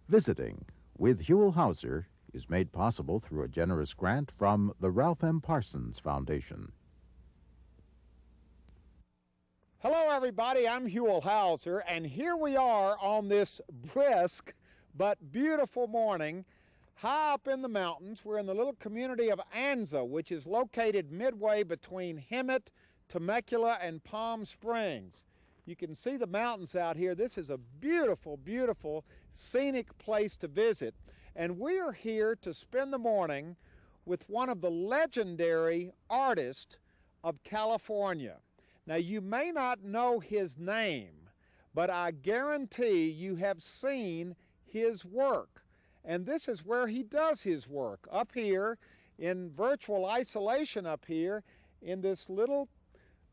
Visiting with Huell Howser is made possible through a generous grant from the Ralph M. Parsons Foundation. Hello, everybody. I'm Huell Howser, and here we are on this brisk but beautiful morning high up in the mountains. We're in the little community of Anza, which is located midway between Hemet, Temecula, and Palm Springs. You can see the mountains out here. This is a beautiful, beautiful, scenic place to visit. And we are here to spend the morning with one of the legendary artists of California. Now, you may not know his name, but I guarantee you have seen his work. And this is where he does his work, up here in virtual isolation up here in this little,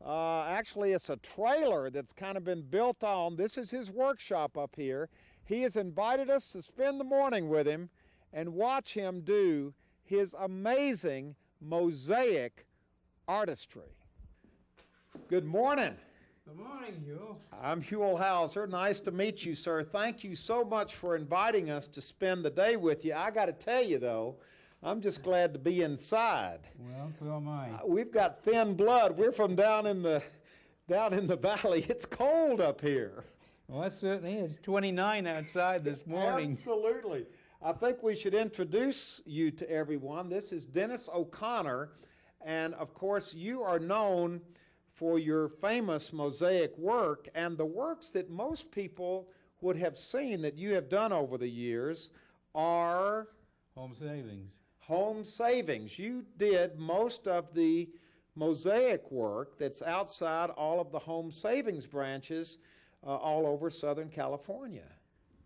actually it's a trailer that's kind of been built on. This is his workshop up here. He has invited us to spend the morning with him and watch him do his amazing mosaic artistry. Good morning. Good morning, Huell. I'm Huell Howser. Nice to meet you, sir. Thank you so much for inviting us to spend the day with you. I got to tell you, though, I'm just glad to be inside. Well, so am I. We've got thin blood. We're from down in the valley. It's cold up here. Well, it certainly is. 29 outside this morning. Absolutely. I think we should introduce you to everyone. This is Dennis O'Connor, and of course, you are known for your famous mosaic work, and the works that most people would have seen that you have done over the years are Home savings. home savings. You did most of the mosaic work that's outside all of the home savings branches all over Southern California.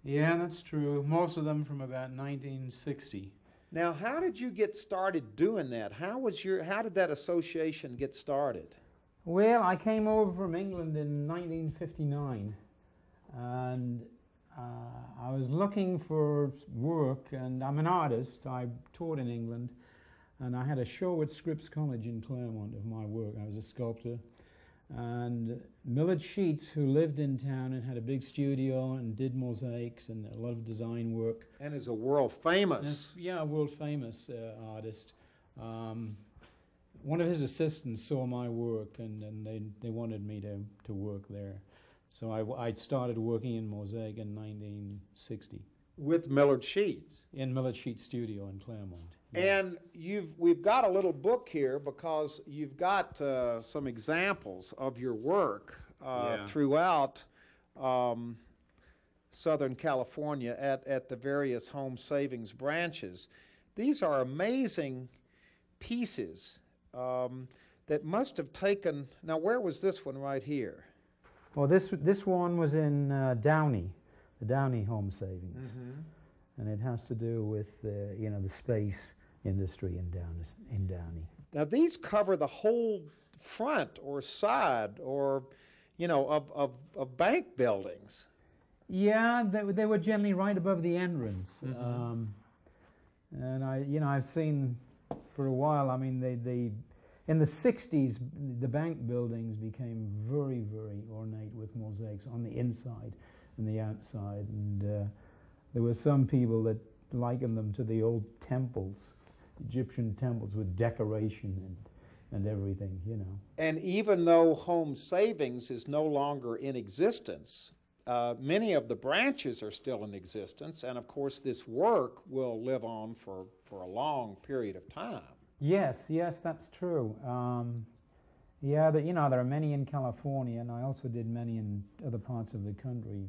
Yeah, that's true. Most of them from about 1960. Now, how did you get started doing that? How did that association get started? Well, I came over from England in 1959, and I was looking for work, and I'm an artist. I taught in England, and I had a show at Scripps College in Claremont of my work. I was a sculptor, and Millard Sheets, who lived in town and had a big studio and did mosaics and a lot of design work. And is a world famous. Yeah, a world famous artist. One of his assistants saw my work, and they wanted me to work there. So I started working in mosaic in 1960. With Millard Sheets. In Millard Sheets' studio in Claremont. Yeah. And we've got a little book here because you've got some examples of your work throughout Southern California at the various home savings branches. These are amazing pieces that must have taken. Now, where was this one right here? Well, this one was in Downey, the Downey Home Savings, and it has to do with the space industry in Downey. Now, these cover the whole front or side or of bank buildings. Yeah, they were generally right above the entrance, and I've seen for a while. I mean, they in the 60s, the bank buildings became very, very ornate with mosaics on the inside and the outside, and there were some people that likened them to the old temples, Egyptian temples with decoration and everything, And even though home savings is no longer in existence, many of the branches are still in existence, and of course this work will live on for a long period of time. Yes, that's true. Yeah, there are many in California, and I also did many in other parts of the country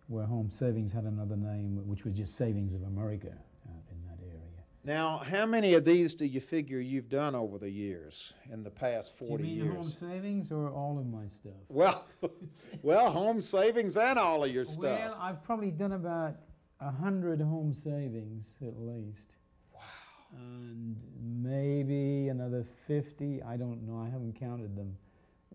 where home savings had another name, which was just Savings of America out in that area. Now, how many of these do you figure you've done over the years, in the past 40 years? Do you mean home savings or all of my stuff? Well, home savings and all of your stuff. Well, I've probably done about 100 home savings at least. And maybe another 50, I don't know, I haven't counted them,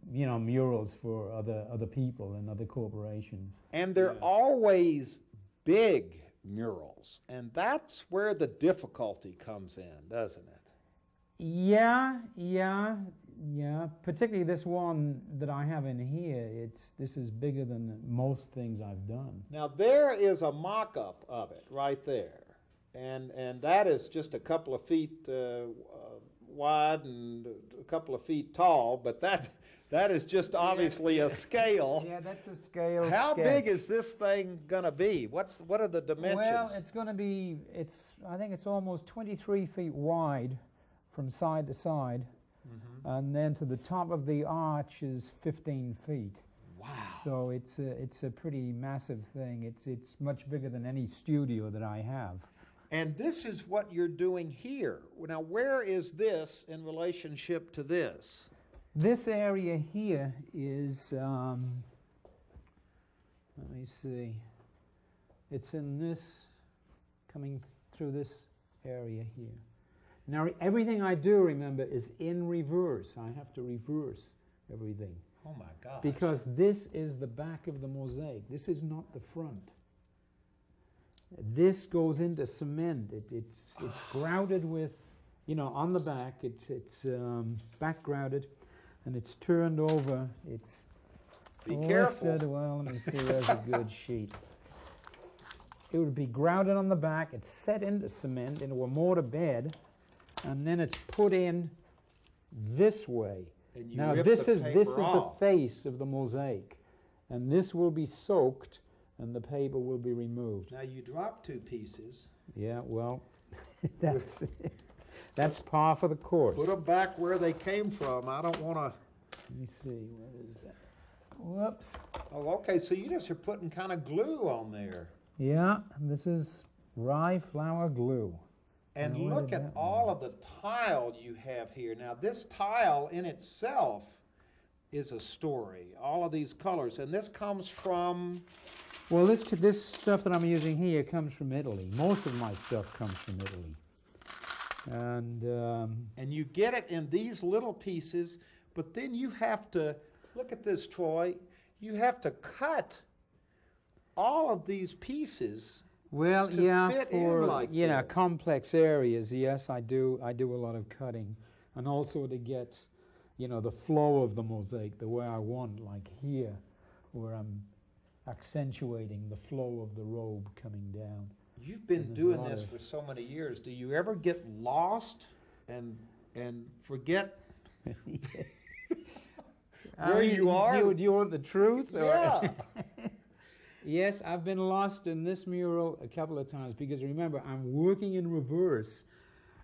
murals for other people and other corporations. And they're always big murals, and that's where the difficulty comes in, doesn't it? Yeah, Yeah, particularly this one that I have in here. This is bigger than most things I've done. Now there is a mock-up of it right there, and that is just a couple of feet wide and a couple of feet tall, but that is just obviously a scale. Yeah, that's a scale. How sketch. big is this thing gonna be? What are the dimensions? Well, it's going to be. I think it's almost 23 feet wide, from side to side, and then to the top of the arch is 15 feet. Wow. So it's a pretty massive thing. It's much bigger than any studio that I have. And this is what you're doing here. Now, where is this in relationship to this? This area here is, let me see, it's in this, coming through this area here. Now, everything I do, remember, is in reverse. I have to reverse everything. Oh my gosh. Because this is the back of the mosaic. This is not the front. This goes into cement. It's grouted with, on the back. It's back grouted, and it's turned over. It's Be careful. lifted. Well, let me see. There's a good sheet. It would be grouted on the back. It's set into cement, into a mortar bed, and then it's put in this way. And you Now rip this the is paper the off. face of the mosaic, and this will be soaked, and the paper will be removed. Now you drop two pieces. Yeah, well, that's par for the course. Put them back where they came from. I don't want to. Let me see, where is that? Whoops. Oh, okay. So you just are putting kind of glue on there. Yeah, this is rye flour glue. And Now, where look did at that all one- of the tile you have here. Now this tile in itself is a story. All of these colors, and this comes from. Well, this stuff that I'm using here comes from Italy. Most of my stuff comes from Italy. And you get it in these little pieces, but then you have to, look at this, Troy, you have to cut all of these pieces. Well, to yeah, fit in for like this. this. Complex areas, yes, I do a lot of cutting, and also to get, the flow of the mosaic the way I want, like here, where I'm accentuating the flow of the robe coming down. You've been And there's a doing lot this of- for so many years. Do you ever get lost and forget where you are? Do you want the truth? or- Yeah. Yes, I've been lost in this mural a couple of times because remember, I'm working in reverse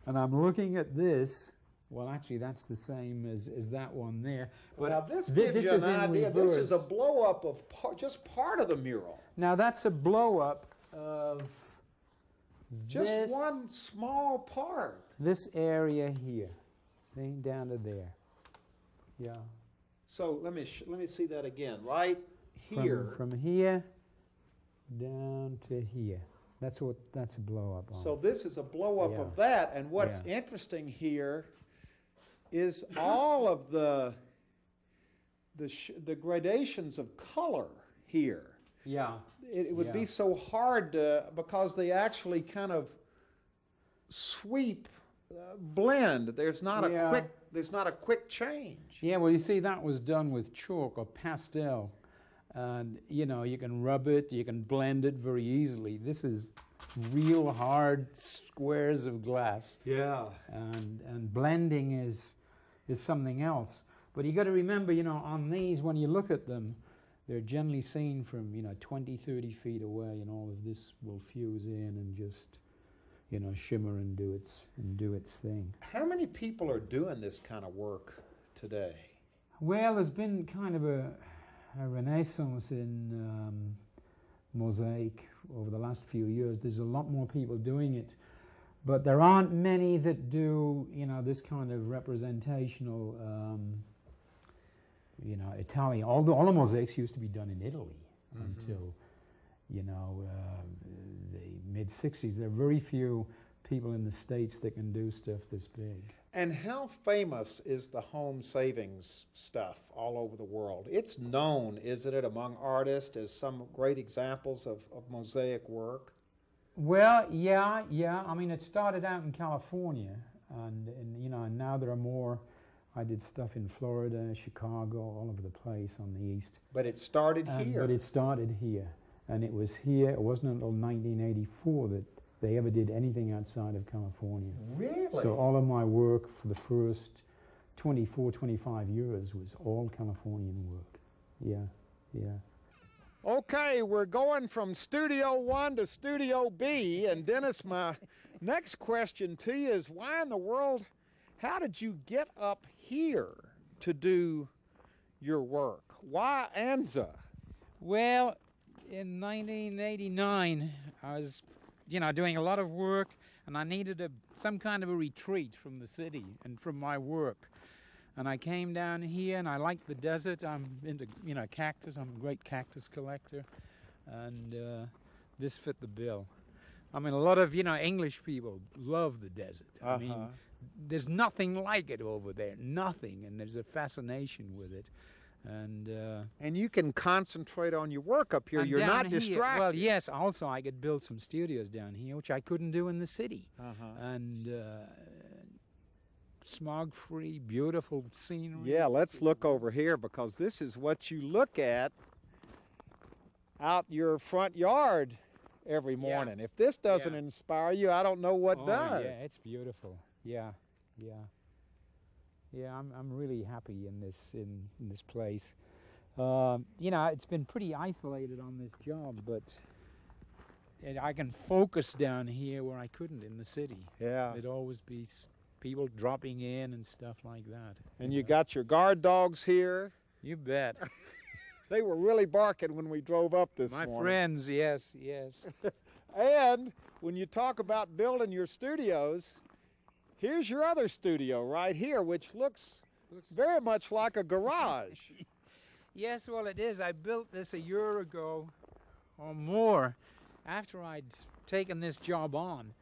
and I'm looking at this. Well, actually, that's the same as that one there. But Now this thi- gives this you an is in idea. This is a reverse. blow up of just part of the mural. Now, that's a blow up of Just this, one small part. this area here. See, down to there. Yeah. So let me see that again. Right here. From here down to here. That's a blow up on. So this is a blow up Yeah. of that. And what's Yeah. interesting here is all of the gradations of color here. Yeah. It would be Yeah. so hard because they actually kind of sweep, blend. There's not Yeah. a quick change. Yeah, well, you see, that was done with chalk or pastel. And, you can rub it, you can blend it very easily. This is real hard squares of glass. Yeah. And blending is something else. But you got to remember, on these, when you look at them, they're generally seen from, 20, 30 feet away, and all of this will fuse in and just, shimmer and do its thing. How many people are doing this kind of work today? Well, there's been kind of a renaissance in mosaic over the last few years. There's a lot more people doing it, but there aren't many that do, this kind of representational, Italian. All the mosaics used to be done in Italy until, the mid-60s. There are very few people in the States that can do stuff this big. And how famous is the home savings stuff all over the world? It's known, isn't it, among artists as some great examples of mosaic work? Well, yeah. I mean, it started out in California, and now there are more I did stuff in Florida, Chicago, all over the place on the east. But it started But here. it started here. And it was here, it wasn't until 1984 that they ever did anything outside of California. Really? So all of my work for the first 24, 25 years was all Californian work. Yeah, yeah. Okay, we're going from Studio 1 to Studio B, and Dennis, my next question to you is, why in the world, how did you get up here to do your work? Why Anza? Well, in 1989, I was, doing a lot of work, and I needed some kind of a retreat from the city and from my work. And I came down here, and I liked the desert. I'm into, cactus. I'm a great cactus collector, and this fit the bill. I mean, a lot of, English people love the desert. I mean, there's nothing like it over there, nothing, and there's a fascination with it. And you can concentrate on your work up here. You're not distracted. Well, yes, also I could build some studios down here, which I couldn't do in the city. And smog-free, beautiful scenery. Yeah, let's look over here, because this is what you look at out your front yard every morning. If this doesn't inspire you, I don't know what does. Yeah, it's beautiful. Yeah, yeah. Yeah, I'm really happy in this place. It's been pretty isolated on this job, but I can focus down here where I couldn't in the city. Yeah. There'd always be people dropping in and stuff like that. And you got your guard dogs here. You bet. They were really barking when we drove up this morning. My friends, yes, yes. And when you talk about building your studios, here's your other studio right here, which looks very much like a garage. Yes, well, it is. I built this a year ago or more after I'd taken this job on.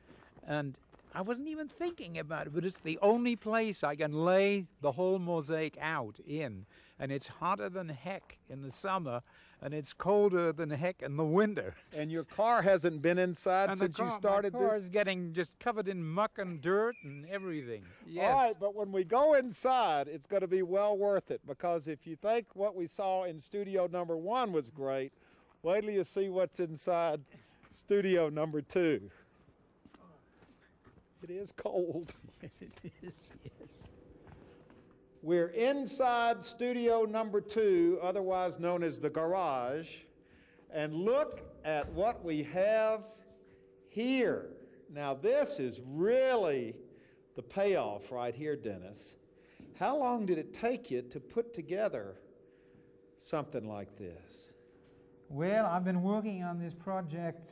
And I wasn't even thinking about it, but it's the only place I can lay the whole mosaic out in. And it's hotter than heck in the summer, and it's colder than heck in the winter. And your car hasn't been inside since you started this? My car is getting just covered in muck and dirt and everything. Yes. All right, but when we go inside, it's going to be well worth it, because if you think what we saw in studio number 1 was great, wait till you see what's inside studio number 2. It is cold. Yes, it is, yes. We're inside studio number 2, otherwise known as the garage, and look at what we have here. Now this is really the payoff right here, Dennis. How long did it take you to put together something like this? Well, I've been working on this project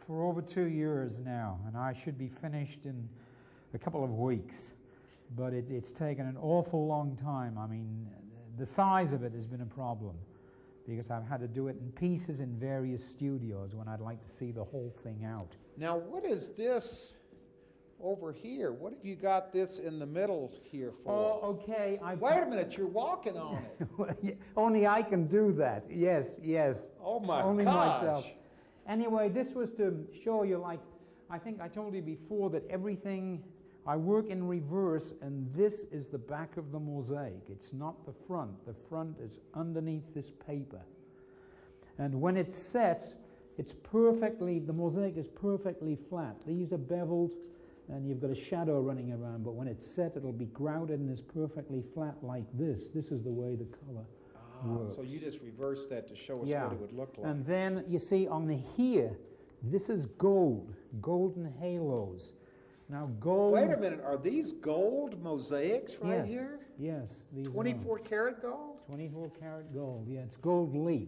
for over 2 years now, and I should be finished in a couple of weeks. But it's taken an awful long time. I mean, the size of it has been a problem, because I've had to do it in pieces in various studios when I'd like to see the whole thing out. Now, what is this over here? What have you got this in the middle here for? Oh, okay. Wait a minute, you're walking on it. Only I can do that. Yes, yes. Oh my Only gosh. myself. Anyway, this was to show you, like, I think I told you before that everything, I work in reverse, and this is the back of the mosaic. It's not the front. The front is underneath this paper. And when it's set, it's perfectly, the mosaic is perfectly flat. These are beveled, and you've got a shadow running around, but when it's set, it'll be grouted and is perfectly flat like this. This is the way the color works. So you just reverse that to show us what it would look like. And then, you see, on the here, this is gold, golden halos. Now gold... Wait a minute, are these gold mosaics right here? Yes. These 24 karat gold? 24 karat gold, yeah. It's gold leaf.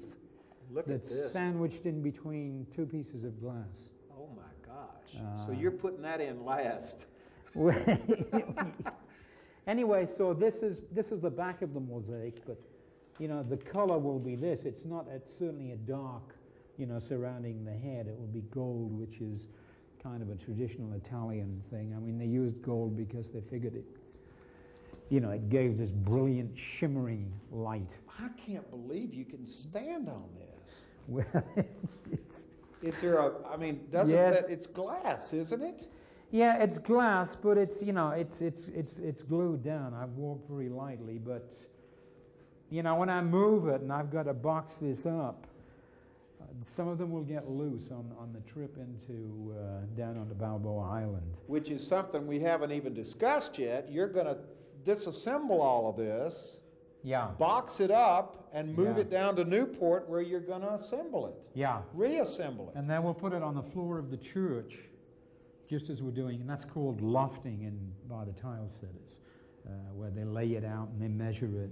Look at this. That's sandwiched in between 2 pieces of glass. Oh my gosh. So you're putting that in last. Anyway, so this is the back of the mosaic, but the color will be this. It's not, it's certainly a dark, surrounding the head. It will be gold, which is kind of a traditional Italian thing. I mean, they used gold because they figured it, it gave this brilliant, shimmering light. I can't believe you can stand on this. Well, Is there a, I mean, doesn't yes. that, it's glass, isn't it? Yeah, it's glass, but it's, you know, it's glued down. I've walked very lightly, but, you know, when I move it and I've got to box this up, some of them will get loose on the trip into down onto Balboa Island. Which is something we haven't even discussed yet. You're going to disassemble all of this, Yeah. box it up, and move Yeah. it down to Newport where you're going to assemble it, Yeah. reassemble it. And then we'll put it on the floor of the church, just as we're doing, and that's called lofting by the tile setters, where they lay it out and they measure it,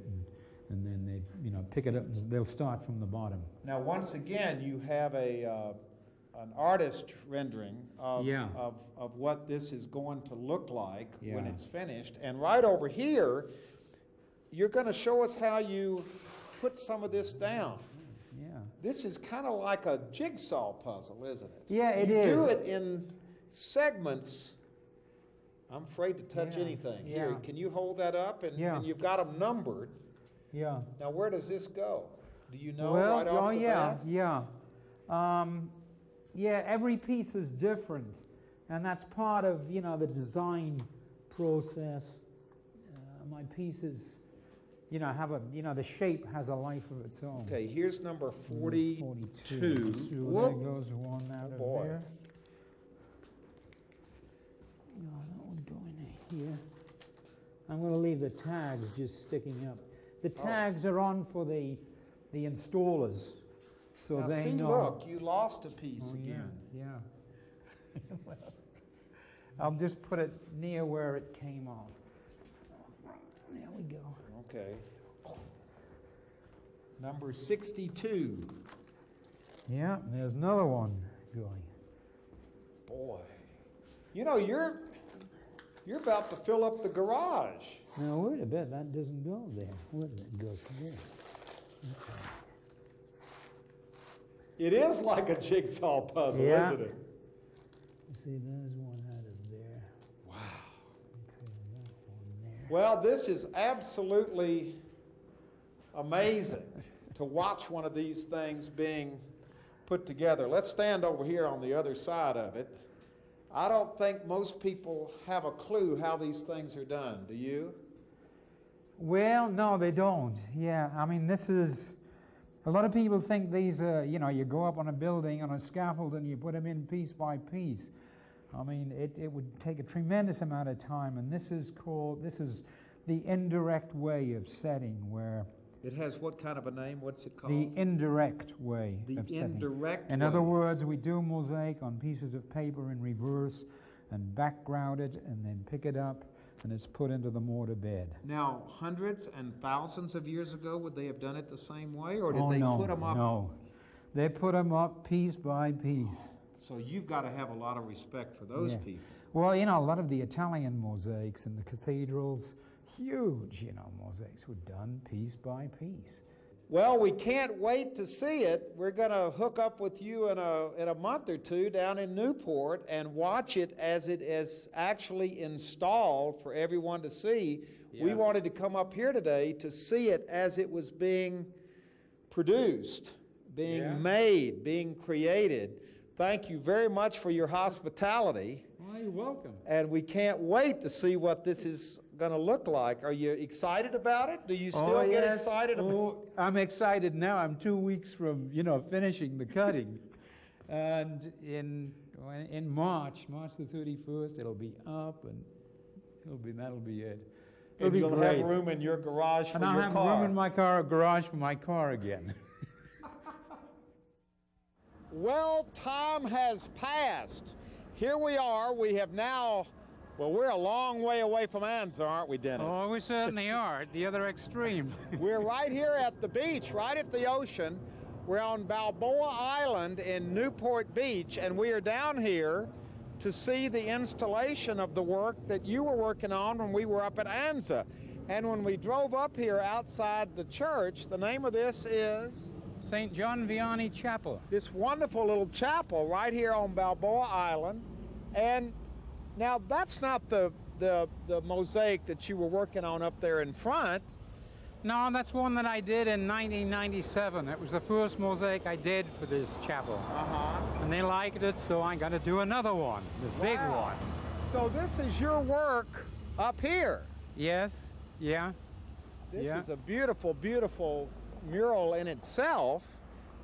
and then they, you know, pick it up and they'll start from the bottom. Now, once again, you have an artist rendering of, Yeah. of what this is going to look like when Yeah. it's finished. And right over here, you're going to show us how you put some of this down. Yeah. This is kind of like a jigsaw puzzle, isn't it? Yeah, it you is. do it in segments. I'm afraid to touch Yeah, anything. Here, yeah. can you hold that up? Yeah. And you've got them numbered. Yeah. Now, where does this go? Do you know Well, right off the yeah, bat? yeah. Yeah, every piece is different, and that's part of, you know, the design process. My pieces, you know, have a, you know, the shape has a life of its own. Okay, here's number 42. 42. So Whoop. there goes one out of boy. there. No, that would go in here. I'm going to leave the tags just sticking up. The tags are on for the installers, so Now they see, know. look, you lost a piece Oh, again. yeah. Well, I'll just put it near where it came off. There we go. Okay. Number 62. Yeah, there's another one going. Boy. You know, you're about to fill up the garage. Now wait a bit, that doesn't go there. Wait a minute, it goes there. Okay. It is like a jigsaw puzzle, Yeah. isn't it? See, there's one out of there. Wow. Okay, that one there. Well, this is absolutely amazing to watch one of these things being put together. Let's stand over here on the other side of it. I don't think most people have a clue how these things are done. Do you? Well, no, they don't. Yeah, I mean, this is, a lot of people think these are, you know, you go up on a building on a scaffold and you put them in piece by piece. I mean, it would take a tremendous amount of time, and this is the indirect way of setting, where It has what kind of a name? What's it called? the indirect way The of setting. indirect In way. other words, we do mosaic on pieces of paper in reverse and background it and then pick it up and it's put into the mortar bed. Now, hundreds and thousands of years ago, would they have done it the same way, or did Oh, they no, put them up? no. They put them up piece by piece. So you've got to have a lot of respect for those Yeah. people. Well, you know, a lot of the Italian mosaics in the cathedrals, huge, you know, mosaics were done piece by piece. Well, we can't wait to see it. We're going to hook up with you in a month or two down in Newport and watch it as it is actually installed for everyone to see. Yeah. We wanted to come up here today to see it as it was being produced, being Yeah. made, being created. Thank you very much for your hospitality, Well, you're welcome. and we can't wait to see what this is going to look like. Are you excited about it? Do you still get yes. excited about it? Oh, I'm excited now. I'm 2 weeks from, you know, finishing the cutting. And in March the 31st, it'll be up, and that'll be it. It'll And be you'll great. have room in your garage for And I'll your have car. room in my car, garage for my car again. Well, time has passed. Here we are. We have now, well, we're a long way away from Anza, aren't we, Dennis? Oh, we certainly are at the other extreme. We're right here at the beach, right at the ocean. We're on Balboa Island in Newport Beach, and we are down here to see the installation of the work that you were working on when we were up at Anza. And when we drove up here outside the church, the name of this is? St. John Vianney Chapel. This wonderful little chapel right here on Balboa Island. And now that's not the mosaic that you were working on up there in front. No, that's one that I did in 1997. It was the first mosaic I did for this chapel. Uh-huh. And they liked it, so I got to do another one, the big Wow. one. So this is your work up here. Yes, yeah. This Yeah. is a beautiful, beautiful mural in itself.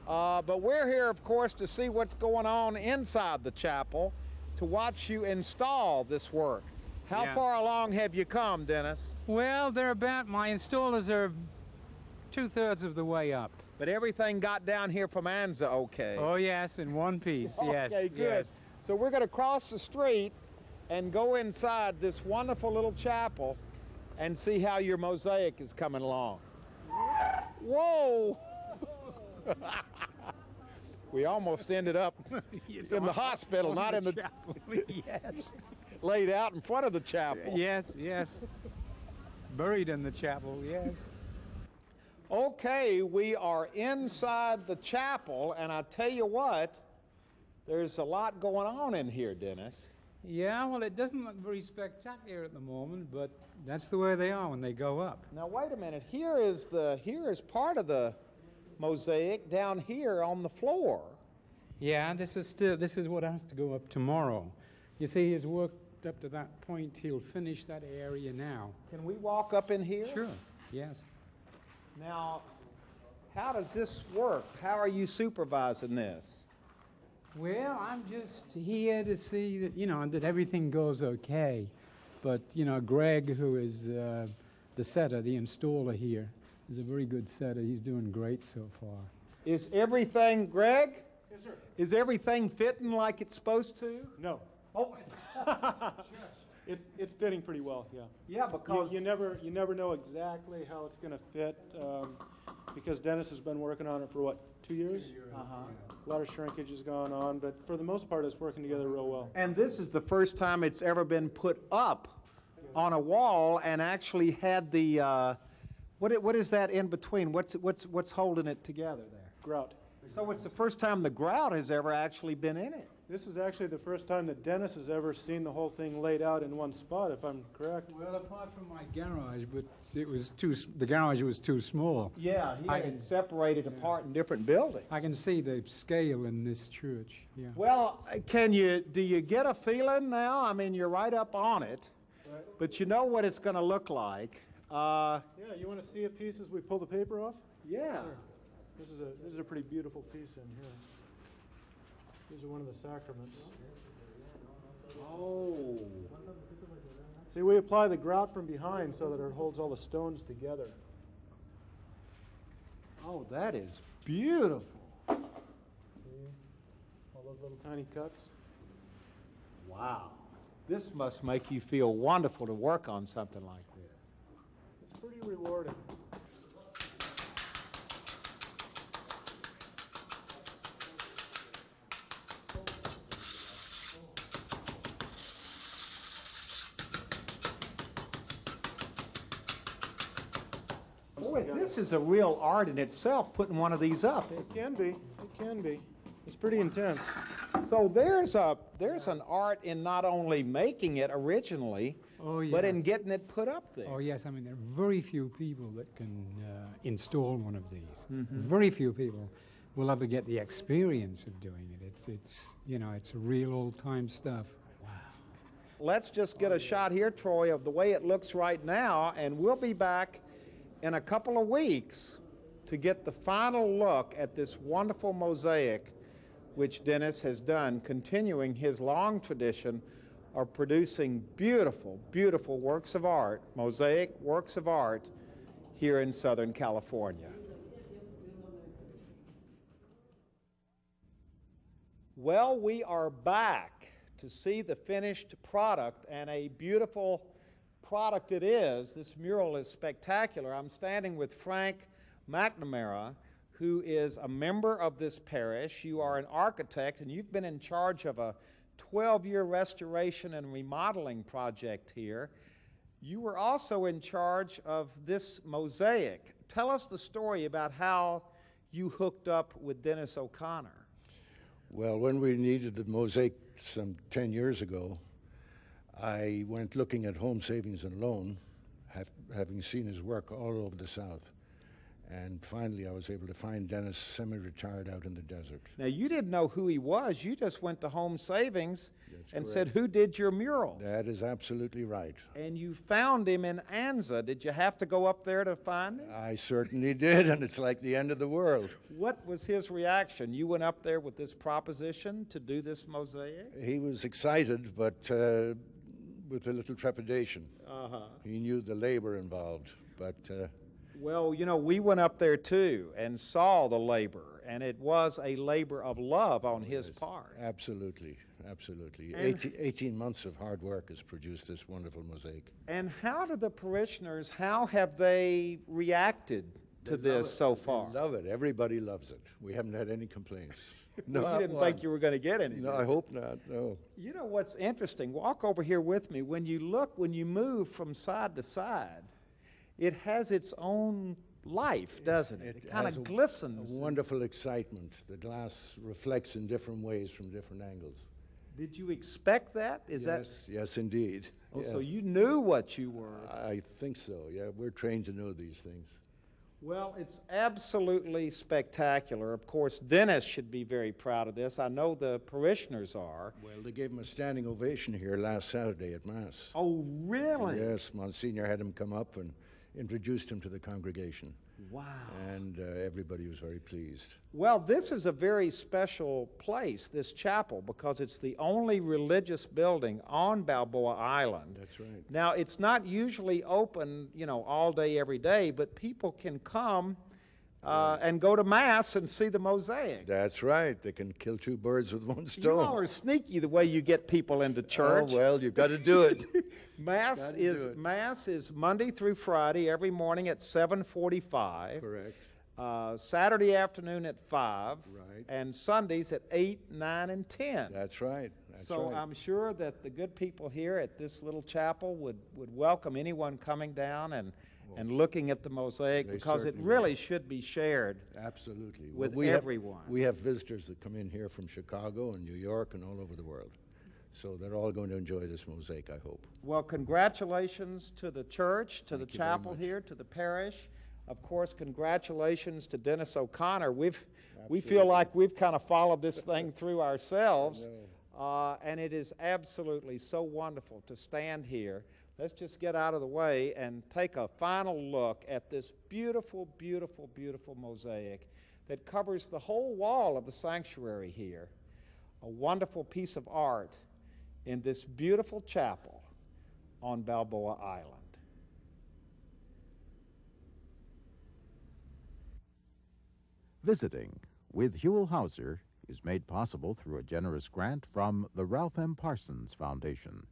But we're here, of course, to see what's going on inside the chapel, to watch you install this work. How Yeah. far along have you come, Dennis? Well, they're about, my installers are 2/3 of the way up. But everything got down here from Anza okay? Oh yes, in one piece, yes. Okay, good. Yes. So we're going to cross the street and go inside this wonderful little chapel and see how your mosaic is coming along. Whoa! We almost ended up in the hospital, not in the chapel. Yes. laid out in front of the chapel. Yes, yes. Buried in the chapel, yes. Okay, we are inside the chapel, and I tell you what, there's a lot going on in here, Dennis. Yeah, well, it doesn't look very spectacular at the moment, but that's the way they are when they go up. Now wait a minute. Here is part of the mosaic down here on the floor. Yeah, this is what has to go up tomorrow. You see, he's worked up to that point. He'll finish that area now. Can we walk up in here? Sure. Yes. Now, how does this work? How are you supervising this? Well, I'm just here to see that, that everything goes okay. But, Greg, who is the setter, the installer here, is a very good setter. He's doing great so far. Is everything, Greg? Yes, sir. Is everything fitting like it's supposed to? No. Oh, It's fitting pretty well, yeah. yeah, because You never know exactly how it's going to fit because Dennis has been working on it for, what, 2 years? A lot of shrinkage has gone on, but for the most part, it's working together real well. And this is the first time it's ever been put up on a wall and actually had the what is that in between? What's holding it together there? Grout. So it's the first time the grout has ever actually been in it. This is actually the first time that Dennis has ever seen the whole thing laid out in one spot, if I'm correct. Well, apart from my garage, but the garage was too small. Yeah, he I had can- it separated apart in different buildings. I can see the scale in this church, yeah. Well, do you get a feeling now? I mean, you're right up on it, but you know what it's going to look like. Yeah, you want to see a piece as we pull the paper off? Yeah. This is a pretty beautiful piece in here. These are one of the sacraments. Oh. See, we apply the grout from behind so that it holds all the stones together. Oh, that is beautiful. See? All those little tiny cuts. Wow. This must make you feel wonderful to work on something like this. It's pretty rewarding. Boy, this is a real art in itself, putting one of these up. It can be. It can be. It's pretty intense. So there's an art in not only making it originally, Oh, but yes. in getting it put up there. Oh yes, I mean there are very few people that can install one of these. Mm-hmm. Very few people will ever get the experience of doing it. It's real old time stuff. Let's just get a shot here, Troy, of the way it looks right now, and we'll be back in a couple of weeks to get the final look at this wonderful mosaic which Dennis has done, continuing his long tradition of producing beautiful, beautiful works of art, mosaic works of art, here in Southern California. Well, we are back to see the finished product, and a beautiful product it is. This mural is spectacular. I'm standing with Frank McNamara, who is a member of this parish. You are an architect, and you've been in charge of a 12-year restoration and remodeling project here. You were also in charge of this mosaic. Tell us the story about how you hooked up with Dennis O'Connor. Well, when we needed the mosaic some 10 years ago, I went looking at Home Savings and Loan, having seen his work all over the South. And finally, I was able to find Dennis semi-retired out in the desert. Now, you didn't know who he was. You just went to Home Savings That's and correct. said, "Who did your mural?" That is absolutely right. And you found him in Anza. Did you have to go up there to find him? I certainly did, and it's like the end of the world. What was his reaction? You went up there with this proposition to do this mosaic? He was excited, but with a little trepidation. He knew the labor involved, but Well, you know, we went up there too and saw the labor, and it was a labor of love on his part. absolutely, absolutely. And- 18 months of hard work has produced this wonderful mosaic. And how do the parishioners, how have they reacted to this so far? Love it. Everybody loves it. We haven't had any complaints. Well, you didn't think you were going to get any. No, did I you? hope not. No. You know what's interesting? Walk over here with me. When you look, when you move from side to side, it has its own life, doesn't it? It kind has of a glistens. wonderful excitement. The glass reflects in different ways from different angles. Did you expect that? Is that? Yes, indeed. Oh, Yeah. so you knew what you were. I think so. Yeah, we're trained to know these things. Well, it's absolutely spectacular. Of course, Dennis should be very proud of this. I know the parishioners are. Well, they gave him a standing ovation here last Saturday at Mass. Oh, really? Yes, Monsignor had him come up and introduced him to the congregation, Wow. and everybody was very pleased. Well, this is a very special place, this chapel, because it's the only religious building on Balboa Island. That's right. Now, it's not usually open, you know, all day, every day, but people can come and go to Mass and see the mosaic. That's right. They can kill two birds with one You stone. all are sneaky the way you get people into church. Oh, well, you've got to do it. Mass Gotta is do it. Mass is Monday through Friday every morning at 7:45. Correct. Saturday afternoon at 5. Right. And Sundays at 8, 9, and 10. That's right. That's So right. I'm sure that the good people here at this little chapel would welcome anyone coming down and looking at the mosaic, They because it certainly really should be shared. Absolutely. with we everyone. we have visitors that come in here from Chicago and New York and all over the world. So they're all going to enjoy this mosaic, I hope. Well, congratulations to the church, to the Thank you very chapel much. here, to the parish. Of course, congratulations to Dennis O'Connor. We feel like we've kind of followed this thing through ourselves, and it is absolutely so wonderful to stand here. Let's just get out of the way and take a final look at this beautiful, beautiful, beautiful mosaic that covers the whole wall of the sanctuary here. A wonderful piece of art in this beautiful chapel on Balboa Island. Visiting with Huell Howser is made possible through a generous grant from the Ralph M. Parsons Foundation.